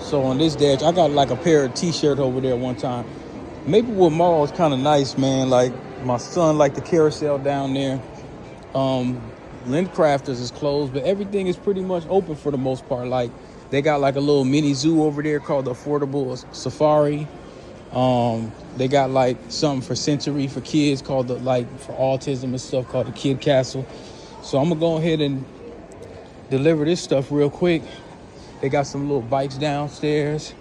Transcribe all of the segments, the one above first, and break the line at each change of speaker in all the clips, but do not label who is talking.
So on this dash, I got like a pair of t-shirts over there one time. Maplewood Mall is kind of nice, man. Like my son liked the carousel down there. Lind Crafters is closed, but everything is pretty much open for the most part. Like they got like a little mini zoo over there called the Affordable Safari. They got like something for sensory for kids called the, like for autism and stuff, called the Kid Castle. So I'm gonna go ahead and deliver this stuff real quick. They got some little bikes downstairs.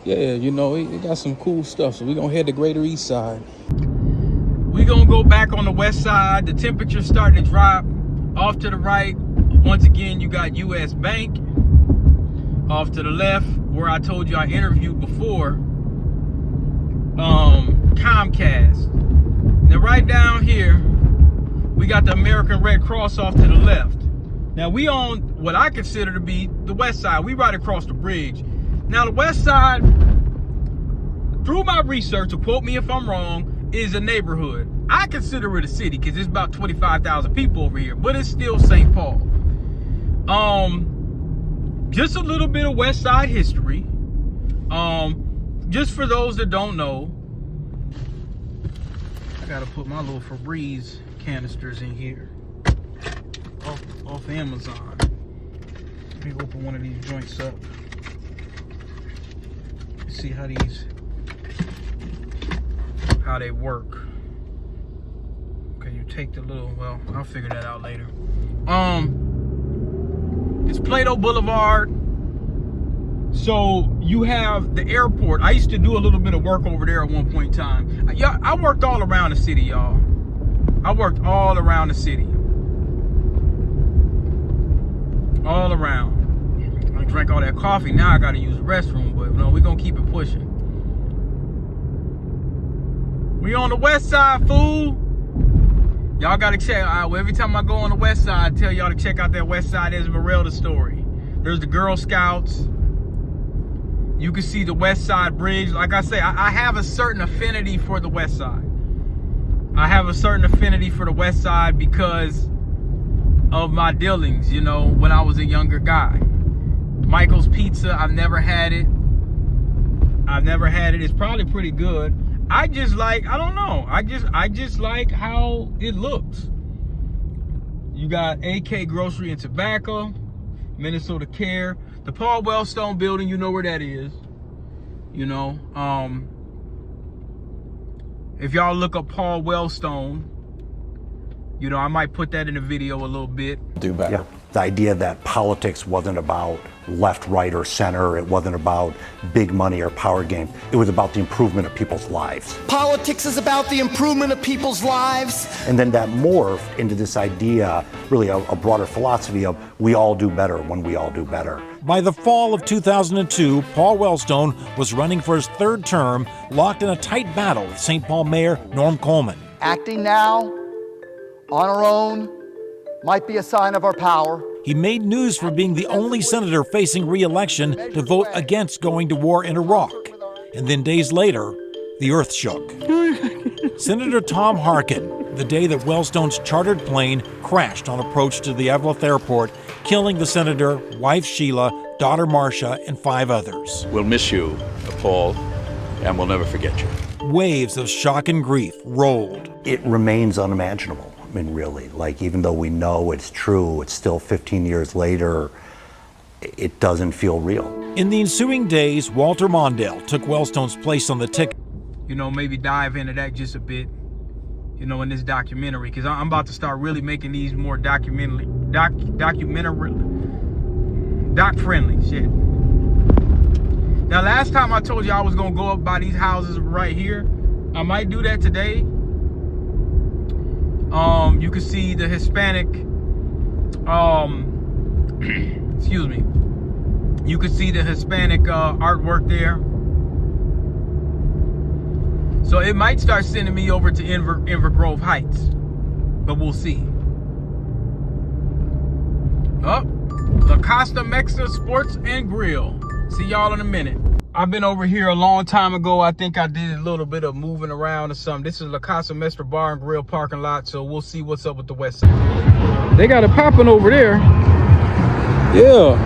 Yeah, you know, it got some cool stuff. So we're gonna head to Greater East Side. We're gonna go back on the west side. The temperature's starting to drop. Off to the right, once again, you got US Bank. Off to the left, where I told you I interviewed before, Comcast. Now right down here, we got the American Red Cross off to the left. Now we on what I consider to be the west side. We right across the bridge. Now the west side, through my research, to quote me if I'm wrong, is a neighborhood. I consider it a city because there's about 25,000 people over here, but it's still St. Paul. Just a little bit of west side history. Just for those that don't know, I gotta put my little Febreze canisters in here off Amazon. Let me open one of these joints up. See how they work. Okay, you take the little, well, I'll figure that out later. It's Plato Boulevard. So you have the airport. I used to do a little bit of work over there at one point in time. Yeah, I worked all around the city, y'all. I worked all around the city. All around. I drank all that coffee. Now I gotta use the restroom, but no, we're gonna keep it pushing. We on the west side, fool. Y'all gotta check. Every time I go on the west side, I tell y'all to check out that west side Esmeralda story. There's the Girl Scouts. You can see the west side bridge. Like I say, I have a certain affinity for the west side. I have a certain affinity for the west side because of my dealings, you know, when I was a younger guy. Michael's Pizza, I've never had it. It's probably pretty good. I just like, I don't know. I just like how it looks. You got AK Grocery and Tobacco, Minnesota Care, the Paul Wellstone building, you know where that is. You know, if y'all look up Paul Wellstone, you know, I might put that in the video a little bit.
Do better.
Yeah. The idea that politics wasn't about left, right, or center. It wasn't about big money or power game. It was about the improvement of people's lives.
Politics is about the improvement of people's lives.
And then that morphed into this idea, really a broader philosophy of we all do better when we all do better.
By the fall of 2002, Paul Wellstone was running for his third term, locked in a tight battle with St. Paul Mayor Norm Coleman.
Acting now, on our own, might be a sign of our power.
He made news for being the only senator facing re-election to vote against going to war in Iraq. And then days later, the earth shook. Senator Tom Harkin, the day that Wellstone's chartered plane crashed on approach to the Eveleth Airport, killing the senator, wife Sheila, daughter Marcia, and 5 others.
We'll miss you, Paul, and we'll never forget you.
Waves of shock and grief rolled.
It remains unimaginable. I mean, really, like, even though we know it's true, it's still 15 years later, it doesn't feel real.
In the ensuing days, Walter Mondale took Wellstone's place on the ticket.
You know, maybe dive into that just a bit, you know, in this documentary, because I'm about to start really making these more documentary, doc-friendly shit. Now, last time I told you I was going to go up by these houses right here. I might do that today. You can see the Hispanic, excuse me. You can see the Hispanic artwork there. So it might start sending me over to Inver Grove Heights, but we'll see. Oh, La Costa Mexa Sports and Grill. See y'all in a minute. I've been over here a long time ago. I think I did a little bit of moving around or something. This is La Casa Mestre Bar and Grill parking lot, so we'll see what's up with the west side. They got it popping over there. Yeah.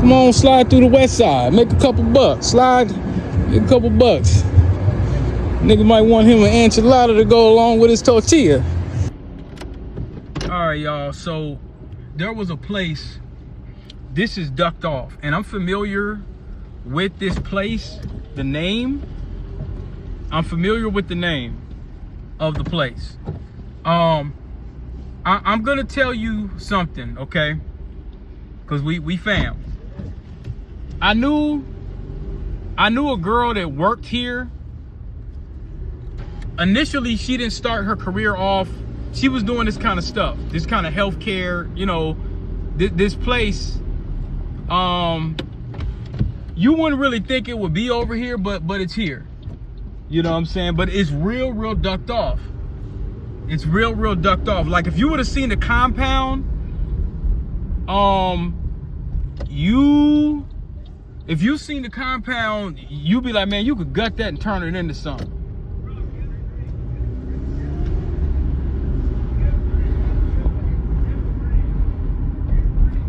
Come on, slide through the west side. Make a couple bucks. Slide, make a couple bucks. Nigga might want him an enchilada to go along with his tortilla. All right, y'all. So there was a place. This is ducked off, and I'm familiar with this place. The name. I'm familiar with the name of the place. I'm gonna tell you something, okay? Cause we fam. I knew a girl that worked here. Initially, she didn't start her career off. She was doing this kind of stuff, this kind of healthcare, you know, this place. You wouldn't really think it would be over here, but it's here. You know what I'm saying? But it's real ducked off. It's real ducked off. Like if you would have seen the compound, if you seen the compound, you'd be like, man, you could gut that and turn it into something.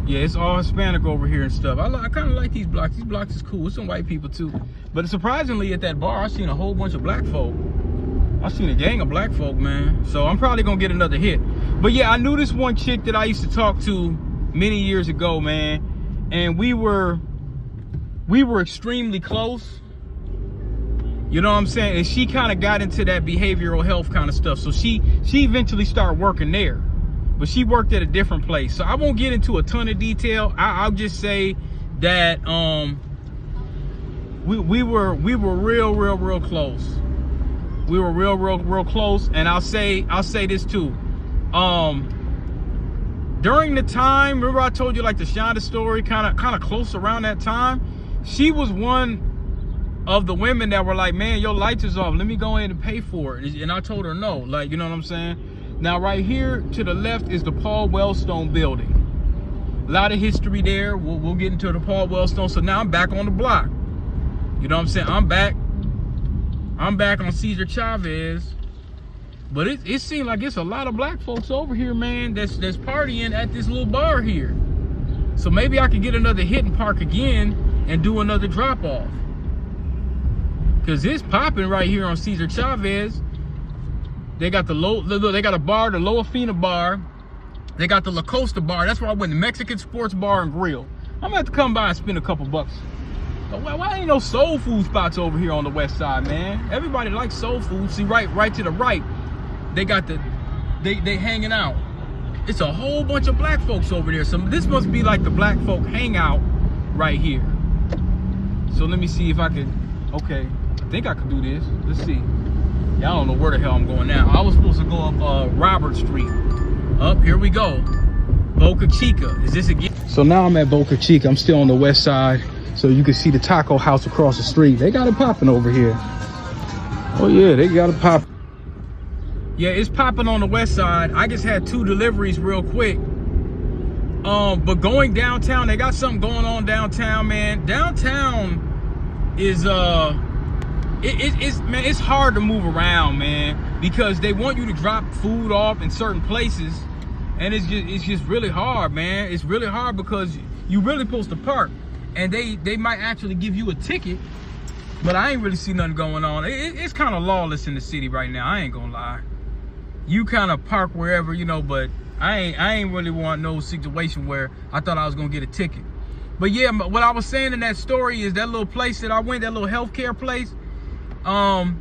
Yeah, it's all Hispanic over here and stuff. I kind of like these blocks. These blocks is cool. There's some white people too. But surprisingly, at that bar, I seen a whole bunch of black folk. I seen a gang of black folk, man. So I'm probably gonna get another hit. But yeah, I knew this one chick that I used to talk to many years ago, man. And we were extremely close. You know what I'm saying? And she kind of got into that behavioral health kind of stuff. So she eventually started working there. But she worked at a different place. So I won't get into a ton of detail. I'll just say that we were real close. We were real close. And I'll say this too. During the time, remember I told you like the Shonda story, kind of close around that time. She was one of the women that were like, man, your lights is off. Let me go in and pay for it. And I told her no. Like, you know what I'm saying? Now, right here to the left is the Paul Wellstone building. A lot of history there. We'll get into the Paul Wellstone. So now I'm back on the block. You know what I'm saying? I'm back on Cesar Chavez. But it seems like it's a lot of black folks over here, man, that's partying at this little bar here. So maybe I could get another hit and park again and do another drop off. Cause it's popping right here on Cesar Chavez. They got they got a bar, the Loa Fina bar. They got the La Costa bar. That's where I went, the Mexican Sports Bar and Grill. I'm gonna have to come by and spend a couple bucks. But why ain't no soul food spots over here on the west side, man? Everybody likes soul food. See, right to the right, they got they hanging out. It's a whole bunch of black folks over there. So this must be like the black folk hangout right here. So let me see if I can, okay, I think I can do this. Let's see. Yeah, I don't know where the hell I'm going now. I was supposed to go up Robert Street. Up, here we go. Boca Chica. Is this again? So now I'm at Boca Chica. I'm still on the west side. So you can see the taco house across the street. They got it popping over here. Oh yeah, they got it popping. Yeah, it's popping on the west side. I just had 2 deliveries real quick. But going downtown, they got something going on downtown, man. Downtown is it's hard to move around, man, because they want you to drop food off in certain places, and it's just really hard, man. It's really hard because you really supposed to park, and they might actually give you a ticket, but I ain't really see nothing going on. It's kind of lawless in the city right now. I ain't gonna lie. You kind of park wherever, you know, but I ain't really want no situation where I thought I was gonna get a ticket. But yeah, what I was saying in that story is that little place that I went, that little healthcare place. I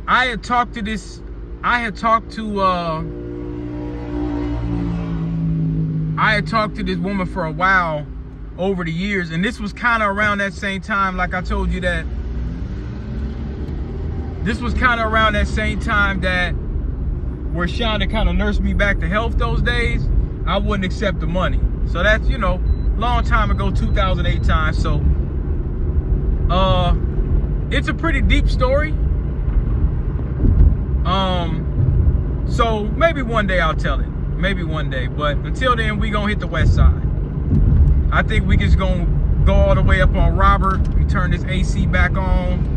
had talked to this woman for a while over the years, and this was kind of around that same time, like I told you that this was kind of around that same time that where Shonda kind of nursed me back to health those days. I wouldn't accept the money. So that's, you know, long time ago, 2008 time. So it's a pretty deep story. So maybe one day I'll tell it. Maybe one day. But until then, we gonna hit the west side. I think we just gonna go all the way up on Robert. We turn this AC back on.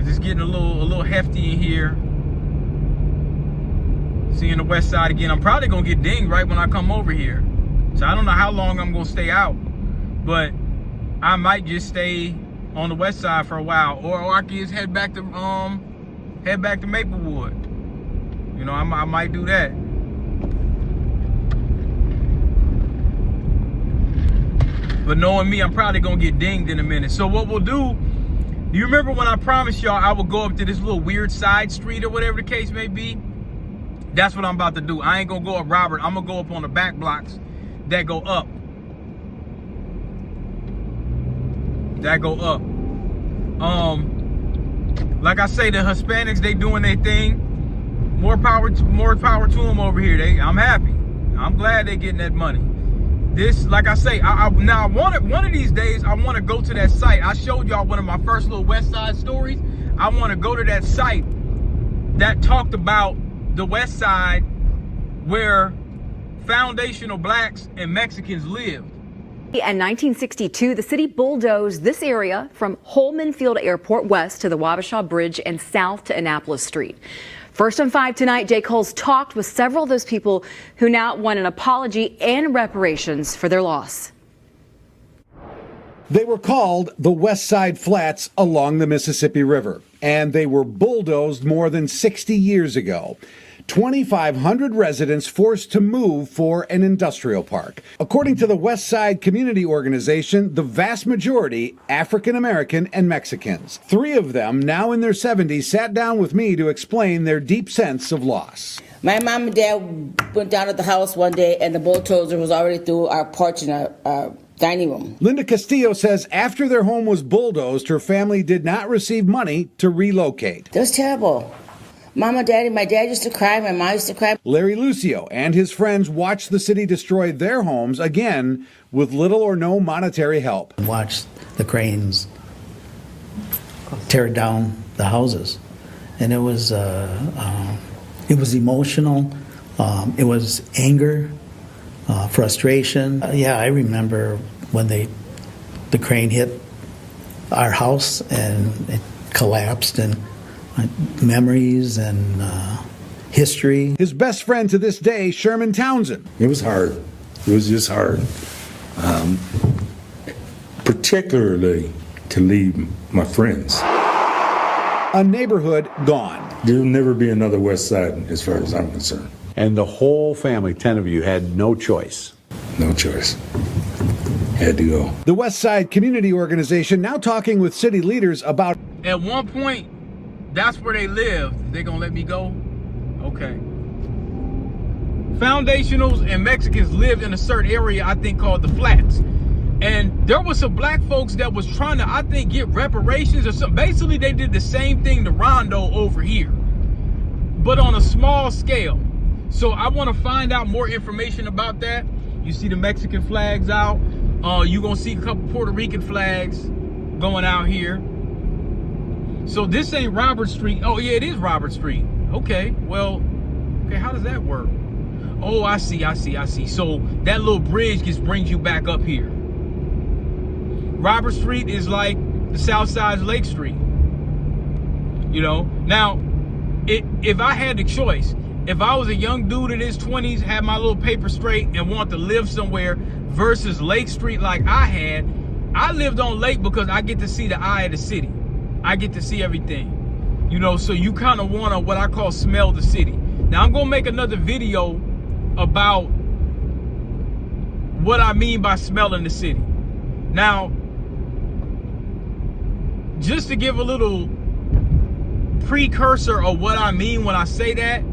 It's getting a little hefty in here. Seeing the west side again. I'm probably gonna get dinged right when I come over here. So I don't know how long I'm gonna stay out, but I might just stay on the west side for a while, or I can just head back to Maplewood. You know, I might do that. But knowing me, I'm probably gonna get dinged in a minute. So what we'll do, you remember when I promised y'all I would go up to this little weird side street or whatever the case may be? That's what I'm about to do. I ain't gonna go up Robert. I'm gonna go up on the back blocks that go up. Like I say, the Hispanics, they doing their thing. More power to them over here. I'm happy. I'm glad they getting that money. This, like I say, now I want it, one of these days, I want to go to that site. I showed y'all one of my first little West Side stories. I want to go to that site that talked about the West Side where foundational blacks and Mexicans lived.
In 1962, the city bulldozed this area from Holman Field Airport west to the Wabasha Bridge and south to Annapolis Street. First on 5 tonight, Jay Coles talked with several of those people who now want an apology and reparations for their loss.
They were called the West Side Flats along the Mississippi River, and they were bulldozed more than 60 years ago. 2,500 residents forced to move for an industrial park. According to the West Side Community Organization, the vast majority African American and Mexicans. 3 of them, now in their 70s, sat down with me to explain their deep sense of loss.
My mom and dad went down to the house one day and the bulldozer was already through our porch and our dining room.
Linda Castillo says after their home was bulldozed, her family did not receive money to relocate.
It was terrible. Mama, Daddy, my dad used to cry, my mom used to cry.
Larry Lucio and his friends watched the city destroy their homes again with little or no monetary help.
Watched the cranes tear down the houses, and it was emotional. It was anger, frustration. Yeah, I remember when the crane hit our house and it collapsed, and memories and history.
His best friend to this day, Sherman Townsend.
It was hard. It was just hard. Particularly to leave my friends.
A neighborhood gone.
There'll never be another West Side as far as I'm concerned.
And the whole family, 10 of you, had no choice.
No choice. Had to go.
The West Side Community Organization now talking with city leaders about...
At one point, that's where they lived. They gonna let me go? Okay. Foundationals and Mexicans lived in a certain area, I think, called the Flats. And there was some black folks that was trying to, I think, get reparations or something. Basically, they did the same thing to Rondo over here, but on a small scale. So I want to find out more information about that. You see the Mexican flags out. You're going to see a couple Puerto Rican flags going out here. So this ain't Robert Street. Oh, yeah, it is Robert Street. Okay, well, okay, how does that work? Oh, I see. So that little bridge just brings you back up here. Robert Street is like the south side of Lake Street. You know, now, if I had the choice, if I was a young dude in his 20s, had my little paper straight and want to live somewhere versus Lake Street like I had, I lived on Lake because I get to see the eye of the city. I get to see everything, you know, so you kind of want to, what I call, smell the city. Now, I'm going to make another video about what I mean by smelling the city. Now, just to give a little precursor of what I mean when I say that,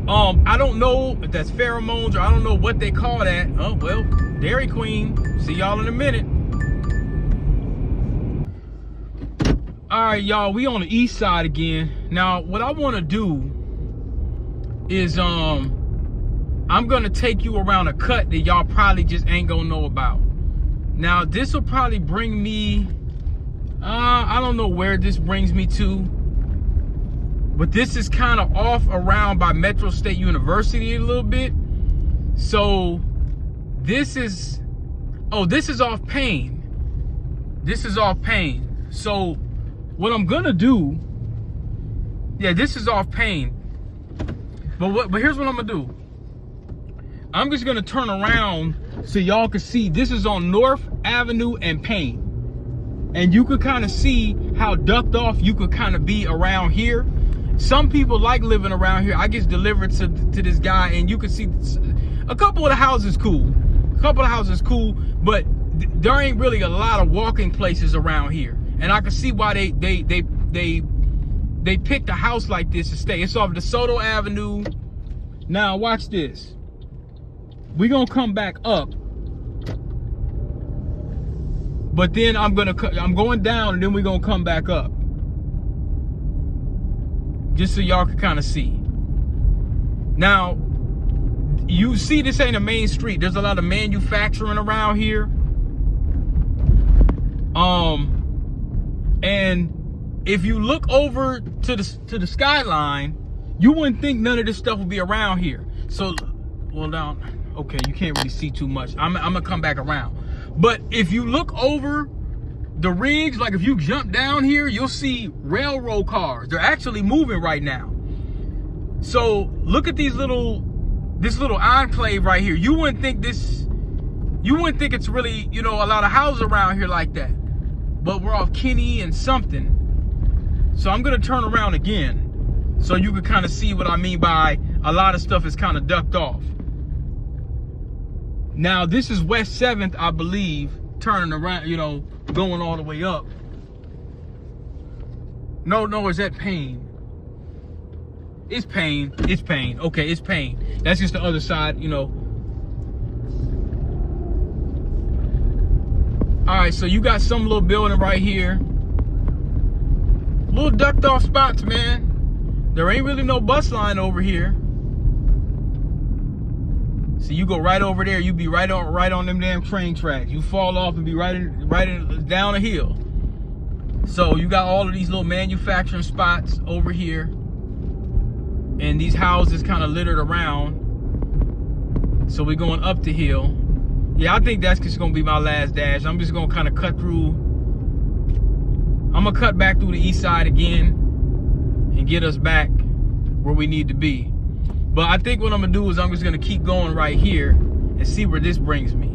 I don't know if that's pheromones or I don't know what they call that. Oh, well, Dairy Queen. See y'all in a minute. All right, y'all, we on the east side again. Now, what I want to do is I'm gonna take you around a cut that y'all probably just ain't gonna know about. Now, this will probably bring me, I don't know where this brings me to, but this is kind of off around by Metro State University a little bit. So this is, oh, this is off Payne. This is off Payne. So what I'm gonna do, yeah, this is off Payne. But here's what I'm gonna do. I'm just gonna turn around so y'all can see. This is on North Avenue and Payne. And you could kind of see how ducked off you could kind of be around here. Some people like living around here. I get delivered to this guy, and you can see a couple of the houses cool. But there ain't really a lot of walking places around here. And I can see why they picked a house like this to stay. It's off DeSoto Avenue. Now watch this. We're gonna come back up. But then I'm going down, and then we're gonna come back up. Just so y'all can kind of see. Now, you see this ain't a main street. There's a lot of manufacturing around here. And if you look over to the skyline, you wouldn't think none of this stuff would be around here. So, well, now, okay, you can't really see too much. I'm gonna come back around. But if you look over the rigs, like if you jump down here, you'll see railroad cars. They're actually moving right now. So look at this little enclave right here. You wouldn't think it's really, a lot of houses around here like that. But we're off Kinney and something. So I'm gonna turn around again so you can kind of see what I mean by a lot of stuff is kind of ducked off. Now, this is West 7th, I believe, turning around, going all the way up. No, is that Payne? It's Payne. Okay, it's Payne. That's just the other side, All right, so you got some little building right here. Little ducked off spots, man. There ain't really no bus line over here. So you go right over there, you be right on them damn train tracks. You fall off and be right down a hill. So you got all of these little manufacturing spots over here, and these houses kind of littered around. So we're going up the hill. Yeah, I think that's just gonna be my last dash. I'm just gonna kind of cut through. I'm gonna cut back through the east side again and get us back where we need to be. But I think what I'm gonna do is I'm just gonna keep going right here and see where this brings me.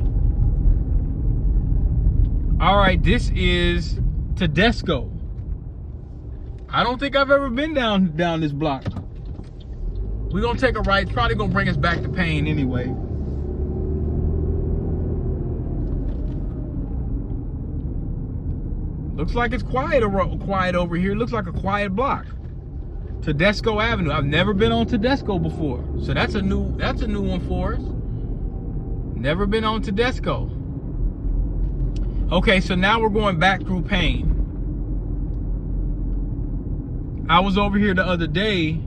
All right, this is Tedesco. I don't think I've ever been down this block. We're gonna take a right. It's probably gonna bring us back to Payne anyway. Looks like it's quiet over here. Looks like a quiet block. Tedesco Avenue. I've never been on Tedesco before, so that's a new one for us. Never been on Tedesco. Okay, so now we're going back through Payne. I was over here the other day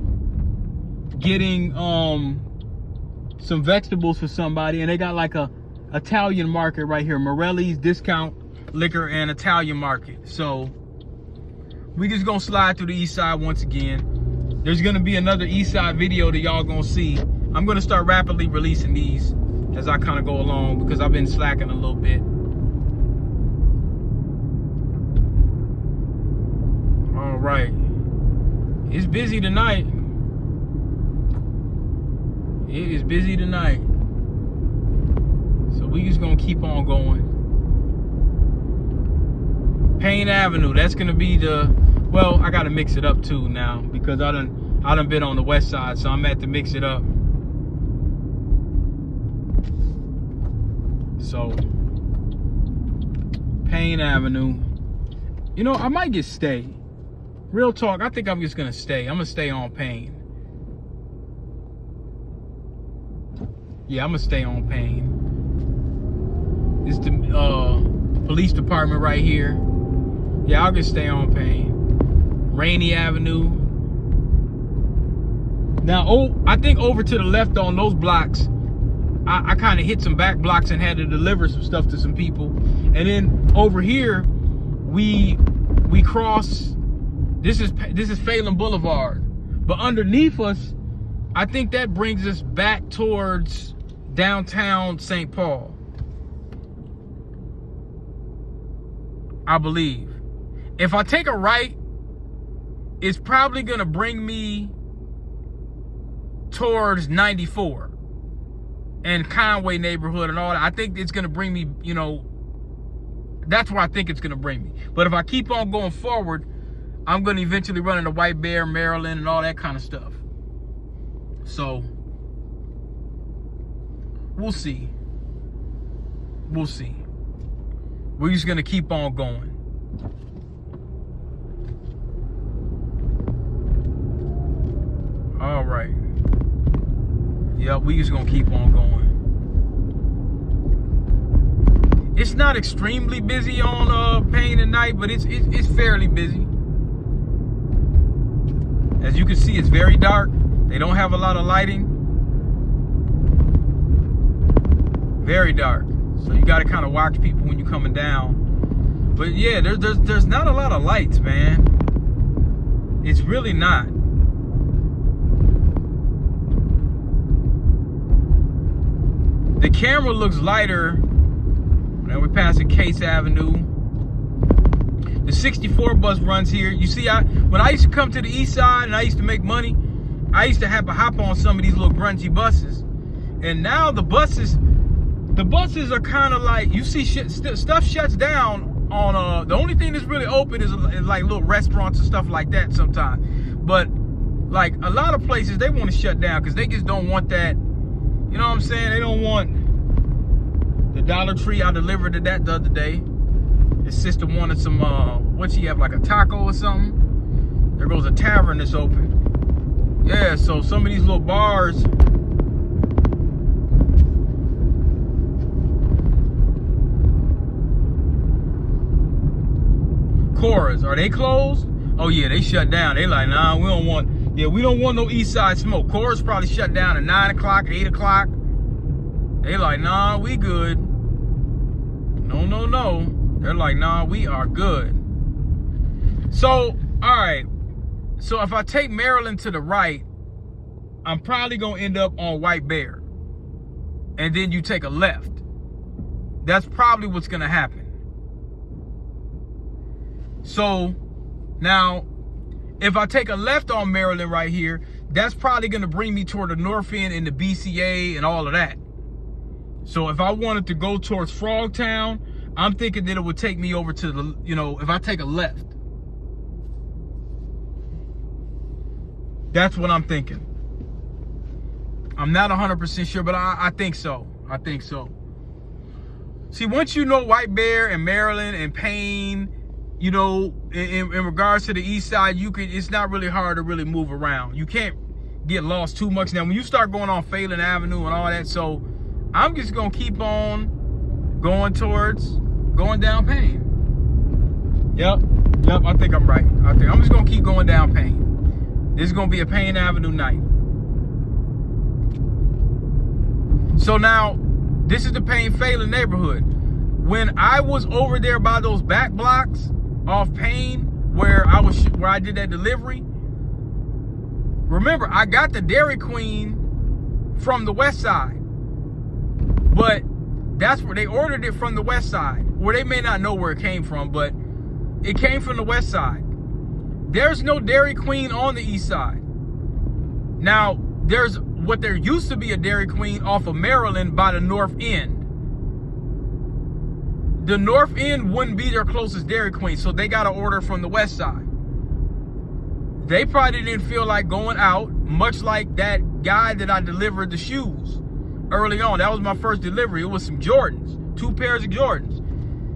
getting some vegetables for somebody, and they got like a Italian market right here, Morelli's Discount Liquor and Italian Market. So we just gonna slide through the east side once again. There's gonna be another east side video that y'all gonna see. I'm gonna start rapidly releasing these as I kind of go along because I've been slacking a little bit. All right, it's busy tonight. It is busy tonight. So we just gonna keep on going. Payne Avenue, that's gonna be well, I gotta mix it up too now because I done been on the west side, so I'm at to mix it up. So Payne Avenue. I might just stay. Real talk, I think I'm just gonna stay. I'm gonna stay on Payne. Yeah, I'm gonna stay on Payne. It's the police department right here. Yeah, I'll just stay on Payne. Rainy Avenue. Now, I think over to the left on those blocks, I kind of hit some back blocks and had to deliver some stuff to some people. And then over here, we cross. This is Phelan Boulevard, but underneath us, I think that brings us back towards downtown St. Paul. I believe. If I take a right, it's probably gonna bring me towards 94. and Conway neighborhood and all that. I think it's gonna bring me, you know, that's where I think it's gonna bring me. But if I keep on going forward, I'm gonna eventually run into White Bear, Maryland, and all that kind of stuff. So we'll see. We'll see. We're just gonna keep on going. All right. Yep, we just gonna keep on going. It's not extremely busy on Payne tonight, but it's fairly busy. As you can see, it's very dark. They don't have a lot of lighting. Very dark. So you gotta kind of watch people when you're coming down. But yeah, there's not a lot of lights, man. It's really not. The camera looks lighter. Now we're passing Case Avenue. The 64 bus runs here. You see, when I used to come to the east side and I used to make money, I used to have to hop on some of these little grungy buses. And now the buses are kind of like, you see stuff shuts down on, the only thing that's really open is like little restaurants and stuff like that sometimes. But like a lot of places, they want to shut down because they just don't want that, you know what I'm saying? They don't want the Dollar Tree. I delivered to that the other day. His sister wanted some, what she have, like a taco or something? There goes a tavern that's open. Yeah, so some of these little bars, Cora's, are they closed? Oh yeah, they shut down. They like, nah, we don't want no east side smoke. Cora's probably shut down at 9 o'clock, 8 o'clock. They like, nah, we good. No. They're like, nah, we are good. So, all right. So if I take Maryland to the right, I'm probably gonna end up on White Bear. And then you take a left. That's probably what's gonna happen. So now, if I take a left on Maryland right here, that's probably gonna bring me toward the north end and the BCA and all of that. So if I wanted to go towards Frogtown, I'm thinking that it would take me over to the, you know, if I take a left. That's what I'm thinking. I'm not 100% sure, but I think so. I think so. See, once you know White Bear and Maryland and Payne, you know, in regards to the east side, it's not really hard to really move around. You can't get lost too much. Now, when you start going on Phelan Avenue and all that, so I'm just gonna keep on going down Payne. Yep, I think I'm right. I'm just gonna keep going down Payne. This is gonna be a Payne Avenue night. So now, this is the Payne Phelan neighborhood. When I was over there by those back blocks off Payne, where I did that delivery, remember, I got the Dairy Queen from the west side. But that's where they ordered it, from the west side. Where they may not know where it came from, but it came from the west side. There's no Dairy Queen on the east side. Now, there's what there used to be a Dairy Queen off of Maryland by the north end. The north end wouldn't be their closest Dairy Queen, so they got to order from the west side. They probably didn't feel like going out, much like that guy that I delivered the shoes early on. That was my first delivery. It was some Jordans, 2 pairs of Jordans.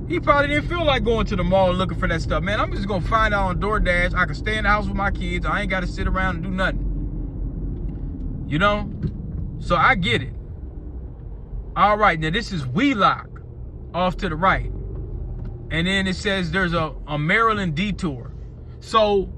He probably didn't feel like going to the mall and looking for that stuff. Man, I'm just gonna find out on DoorDash. I can stay in the house with my kids. I ain't gotta sit around and do nothing. You know? So I get it. All right, now this is Wheelock off to the right. And then it says there's a Maryland detour. So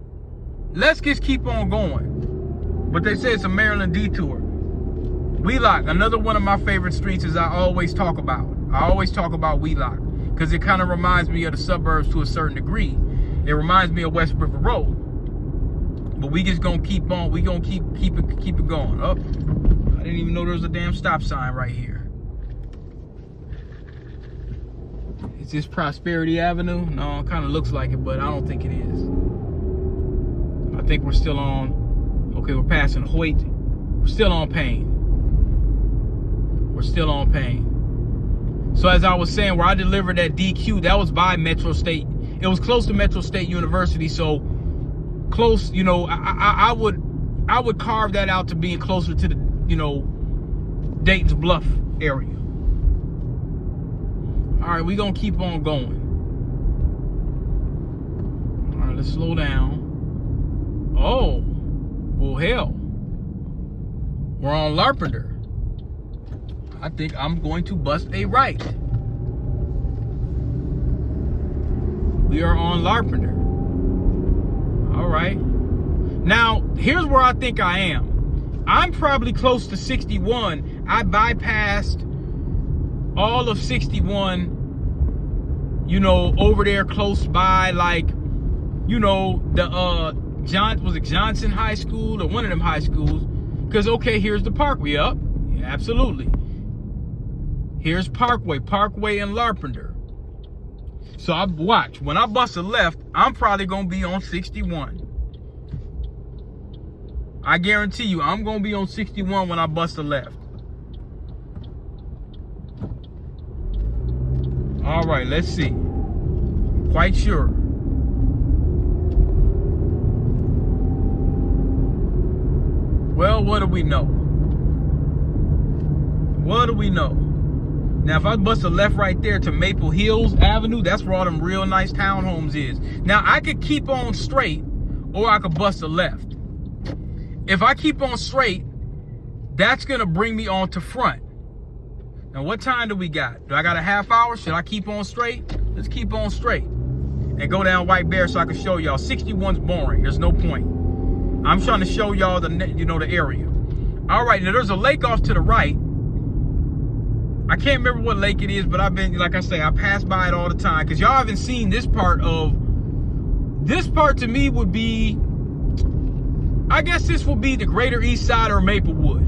let's just keep on going. But they say it's a Maryland detour. Wheelock, another one of my favorite streets, as I always talk about. I always talk about Wheelock because it kind of reminds me of the suburbs to a certain degree. It reminds me of West River Road. But we just gonna keep on. We gonna keep it going. Oh, I didn't even know there was a damn stop sign right here. Is this Prosperity Avenue? No, it kind of looks like it, but I don't think it is. I think we're still on. Okay, we're passing Hoyt. We're still on Payne. We're still on pain. So as I was saying, where I delivered that DQ, that was by Metro State. It was close to Metro State University, so close, you know, I would carve that out to being closer to the, you know, Dayton's Bluff area. All right, we're gonna keep on going. All right, let's slow down. Oh, well, hell. We're on Larpenteur. I think I'm going to bust a right. We are on Larpenteur. All right. Now, here's where I think I am. I'm probably close to 61. I bypassed all of 61, you know, over there close by, like, you know, the Johnson High School or one of them high schools. Because, okay, here's the Parkway up. Yeah, absolutely. Here's Parkway and Larpenteur. So I watch, when I bust a left, I'm probably gonna be on 61. I guarantee you, I'm gonna be on 61 when I bust a left. All right, let's see. Quite sure. Well, what do we know? What do we know? Now, if I bust a left right there to Maple Hills Avenue, that's where all them real nice townhomes is. Now, I could keep on straight, or I could bust a left. If I keep on straight, that's gonna bring me on to Front. Now, what time do we got? Do I got a half hour? Should I keep on straight? Let's keep on straight and go down White Bear so I can show y'all. 61's boring. There's no point. I'm trying to show y'all the, you know, the area. All right, now there's a lake off to the right. I can't remember what lake it is, but I've been, like I say, I pass by it all the time because y'all haven't seen this part of. This part to me would be, I guess this would be the Greater East Side or Maplewood.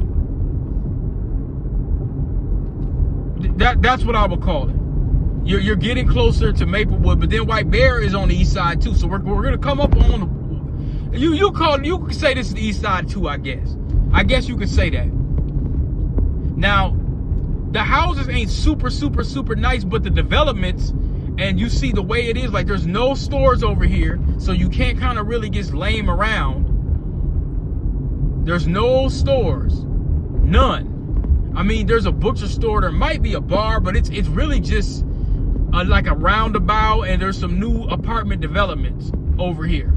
That's what I would call it. You're getting closer to Maplewood, but then White Bear is on the east side too. So we're gonna come up on the. You could say this is the east side too, I guess. I guess you could say that. Now, the houses ain't super nice, but the developments, and you see the way it is, like there's no stores over here, so you can't kind of really just lame around. There's no stores, none. I mean, there's a butcher store, there might be a bar, but it's really just like a roundabout, and there's some new apartment developments over here.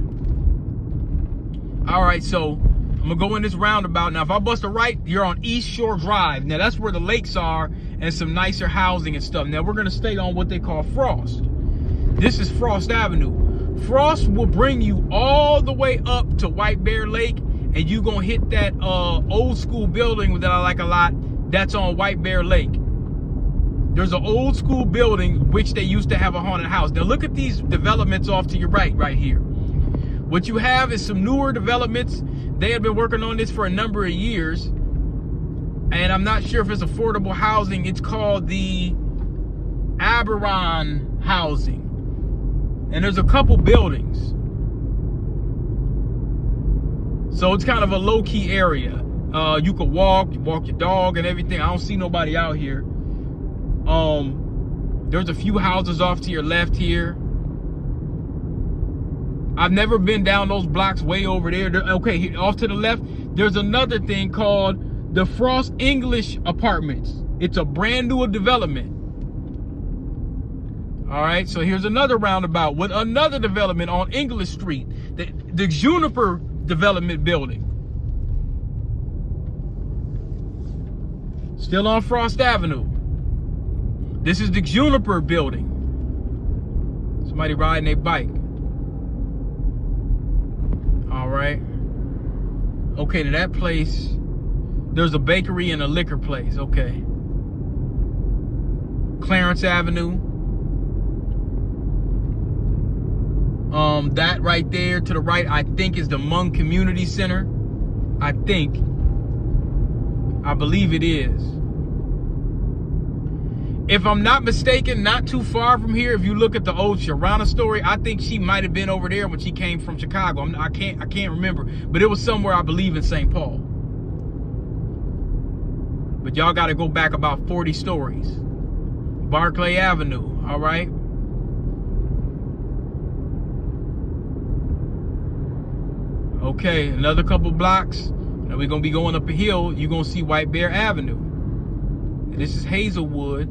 All right, so I'm gonna go in this roundabout. Now, if I bust a right, you're on East Shore Drive. Now, that's where the lakes are and some nicer housing and stuff. Now, we're gonna stay on what they call Frost. This is Frost Avenue. Frost will bring you all the way up to White Bear Lake, and you gonna hit that old school building that I like a lot. That's on White Bear Lake. There's an old school building which they used to have a haunted house. Now, look at these developments off to your right here. What you have is some newer developments. They have been working on this for a number of years. And I'm not sure if it's affordable housing. It's called the Aberon Housing. And there's a couple buildings. So it's kind of a low-key area. You could walk your dog and everything. I don't see nobody out here. There's a few houses off to your left here. I've never been down those blocks way over there. Okay, off to the left, there's another thing called the Frost English Apartments. It's a brand new development. All right, so here's another roundabout with another development on English Street, the Juniper Development Building. Still on Frost Avenue. This is the Juniper Building. Somebody riding a bike. All right. Okay, to that place, there's a bakery and a liquor place. Okay. Clarence Avenue. That right there to the right, I think is the Hmong Community Center. I believe it is. If I'm not mistaken, not too far from here, if you look at the old Sharana story, I think she might have been over there when she came from Chicago. I can't remember, but it was somewhere, I believe, in St. Paul. but y'all got to go back about 40 stories. Barclay Avenue, all right? Okay, another couple blocks, and we're gonna be going up a hill. You're gonna see White Bear Avenue. And this is Hazelwood.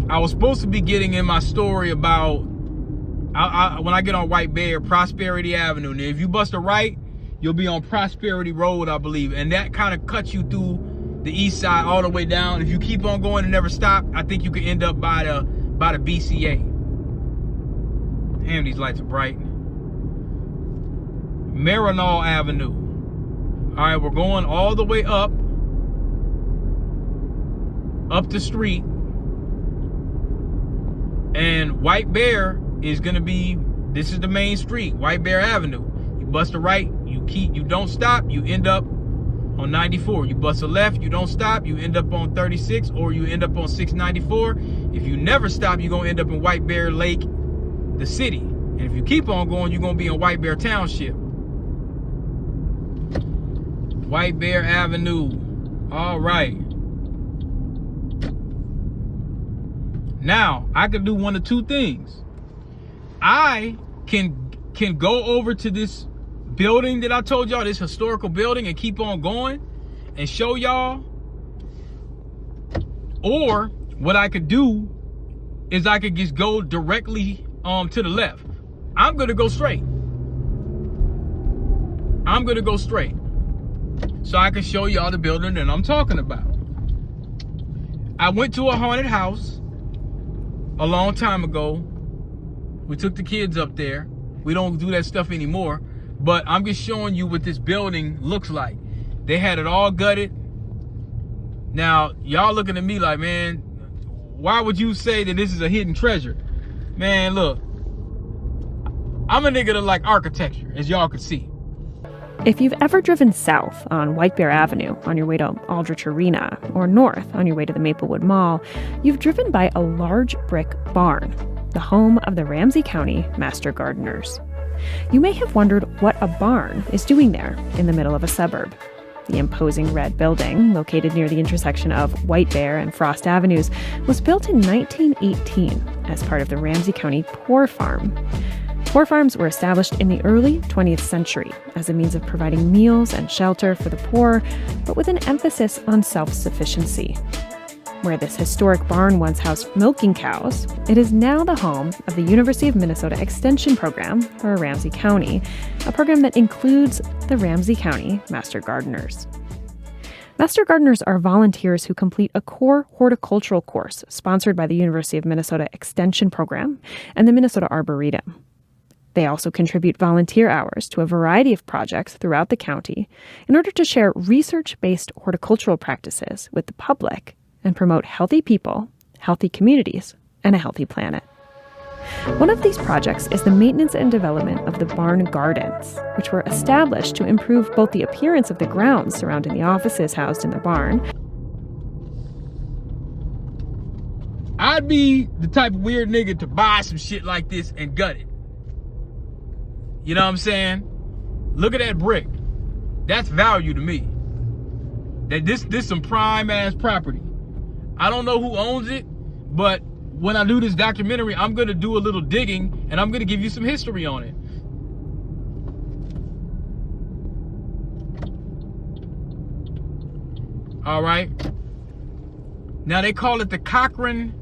I was supposed to be getting in my story about when I get on White Bear, Prosperity Avenue. Now, if you bust a right, you'll be on Prosperity Road, I believe, and that kind of cuts you through the east side all the way down. If you keep on going and never stop, I think you can end up by the BCA. Damn, these lights are bright. Marinol Avenue. All right, we're going all the way up the street, and White Bear is gonna be, this is the main street, White Bear Avenue. You bust a right, you don't stop, you end up on 94. You bust a left, you don't stop, you end up on 36, or you end up on 694. If you never stop, you're gonna end up in White Bear Lake, the city. And if you keep on going, you're gonna be in White Bear Township. White Bear Avenue. All right. Now, I could do one of two things. I can go over to this building that I told y'all, this historical building, and keep on going and show y'all. Or what I could do is I could just go directly to the left. I'm gonna go straight. I'm gonna go straight so I can show y'all the building that I'm talking about. I went to a haunted house a long time ago. We took the kids up there. We don't do that stuff anymore. But I'm just showing you what this building looks like. They had it all gutted. Now, y'all looking at me like, man, why would you say that this is a hidden treasure? Man, look, I'm a nigga that like architecture, as y'all can see.
If you've ever driven south on White Bear Avenue on your way to Aldrich Arena, or north on your way to the Maplewood Mall, you've driven by a large brick barn, the home of the Ramsey County Master Gardeners. You may have wondered what a barn is doing there in the middle of a suburb. The imposing red building, located near the intersection of White Bear and Frost Avenues, was built in 1918 as part of the Ramsey County Poor Farm. Poor farms were established in the early 20th century as a means of providing meals and shelter for the poor, but with an emphasis on self-sufficiency. Where this historic barn once housed milking cows, it is now the home of the University of Minnesota Extension Program for Ramsey County, a program that includes the Ramsey County Master Gardeners. Master Gardeners are volunteers who complete a core horticultural course sponsored by the University of Minnesota Extension Program and the Minnesota Arboretum. They also contribute volunteer hours to a variety of projects throughout the county in order to share research-based horticultural practices with the public and promote healthy people, healthy communities, and a healthy planet. One of these projects is the maintenance and development of the barn gardens, which were established to improve both the appearance of the grounds surrounding the offices housed in the barn.
I'd be the type of weird nigga to buy some shit like this and gut it. You know what I'm saying? Look at that brick. That's value to me. That this some prime ass property. I don't know who owns it, but when I do this documentary, I'm gonna do a little digging and I'm gonna give you some history on it. All right. Now they call it the Cochran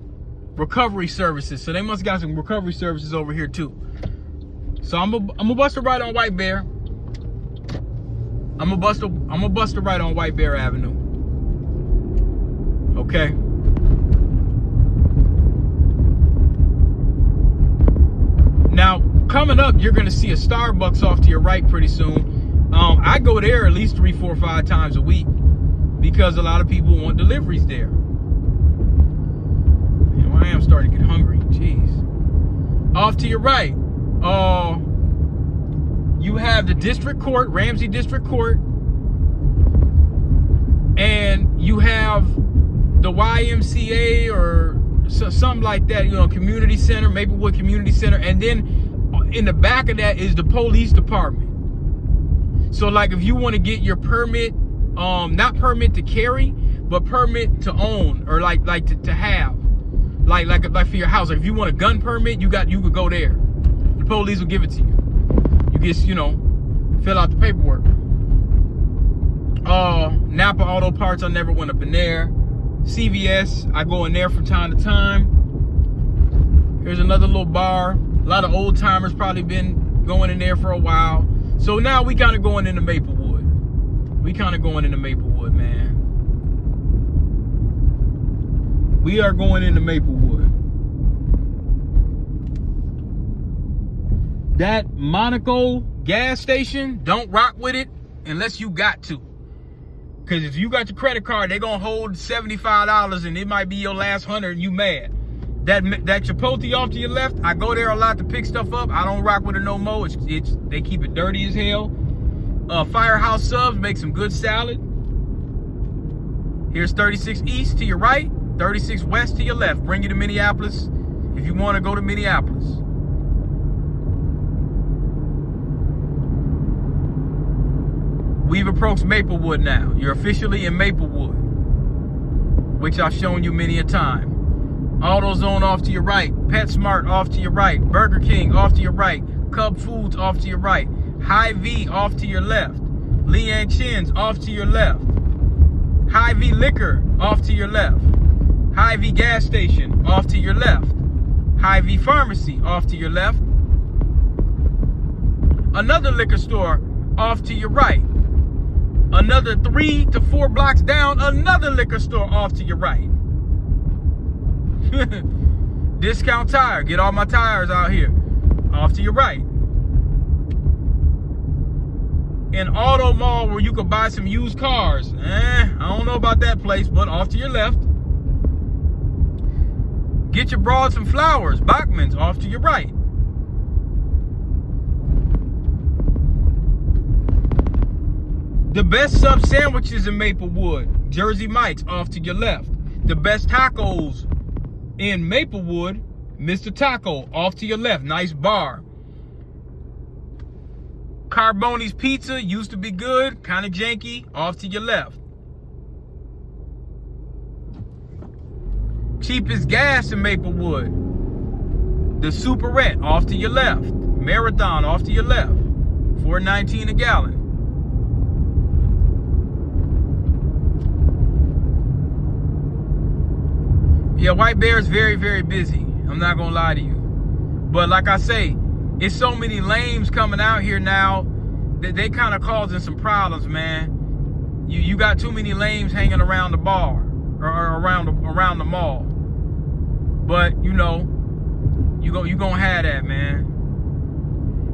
Recovery Services, so they must got some recovery services over here too. So I'm a bust a right on White Bear. I'm a bust a right on White Bear Avenue. Okay. Now, coming up, you're gonna see a Starbucks off to your right pretty soon. I go there at least 3, 4, 5 times a week because a lot of people want deliveries there. And I am starting to get hungry. Jeez. Off to your right, you have the district court, Ramsey District Court, and you have the YMCA or something like that, you know, community center, Maplewood Community Center, and then in the back of that is the police department. So like if you want to get your permit, not permit to carry, but permit to own, or like to have, like for your house. Like if you want a gun permit, you could go there. The police will give it to you. You just, fill out the paperwork. Napa Auto Parts, I never went up in there. CVS, I go in there from time to time. Here's another little bar. A lot of old timers probably been going in there for a while. So now we kind of going into Maplewood. Man. We are going into Maplewood. That Monaco gas station, don't rock with it unless you got to. Because if you got your credit card, they're going to hold $75 and it might be your last $100 and you mad. That Chipotle off to your left, I go there a lot to pick stuff up. I don't rock with it no more. They keep it dirty as hell. Firehouse Subs make some good salad. Here's 36 East to your right, 36 West to your left. Bring you to Minneapolis if you want to go to Minneapolis. We've approached Maplewood now. You're officially in Maplewood, which I've shown you many a time. AutoZone off to your right, PetSmart off to your right, Burger King off to your right, Cub Foods off to your right, Hy-Vee off to your left, Leanne Chin's off to your left, Hy-Vee Liquor off to your left, Hy-Vee Gas Station off to your left, Hy-Vee Pharmacy off to your left, another liquor store off to your right, another 3 to 4 blocks down, another liquor store off to your right. Discount Tire, get all my tires out here, off to your right. An auto mall where you could buy some used cars. I don't know about that place, but off to your left. Get your broad some flowers, Bachman's, off to your right. The best sub sandwiches in Maplewood, Jersey Mike's, off to your left. The best tacos in Maplewood, Mr. Taco, off to your left. Nice bar. Carboni's Pizza used to be good, kind of janky, off to your left. Cheapest gas in Maplewood, the Superette, off to your left. Marathon, off to your left. $4.19 a gallon. Yeah, White Bear is very, very busy. I'm not gonna lie to you. But like I say, it's so many lames coming out here now that they kind of causing some problems, man. You got too many lames hanging around the bar or around the mall. But you gonna have that, man.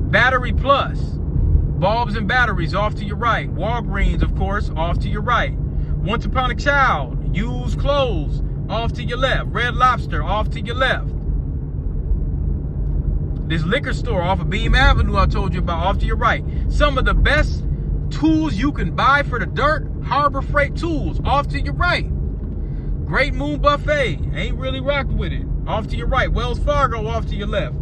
Battery Plus, bulbs and batteries off to your right. Walgreens, of course, off to your right. Once Upon a Child, used clothes, off to your left. Red Lobster, off to your left. This liquor store off of Beam Avenue I told you about, off to your right. Some of the best tools you can buy for the dirt, Harbor Freight Tools, off to your right. Great Moon Buffet, ain't really rocked with it, off to your right. Wells Fargo, off to your left.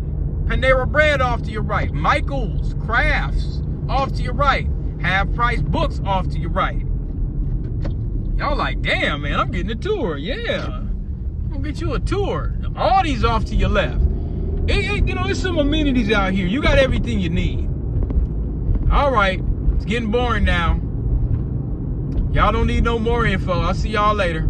Panera Bread, off to your right. Michael's Crafts, off to your right. Half Price Books, off to your right. Y'all like, damn, man, I'm getting a tour. Yeah, I'm gonna get you a tour. All these off to your left. There's some amenities out here. You got everything you need. All right, it's getting boring now. Y'all don't need no more info. I'll see y'all later.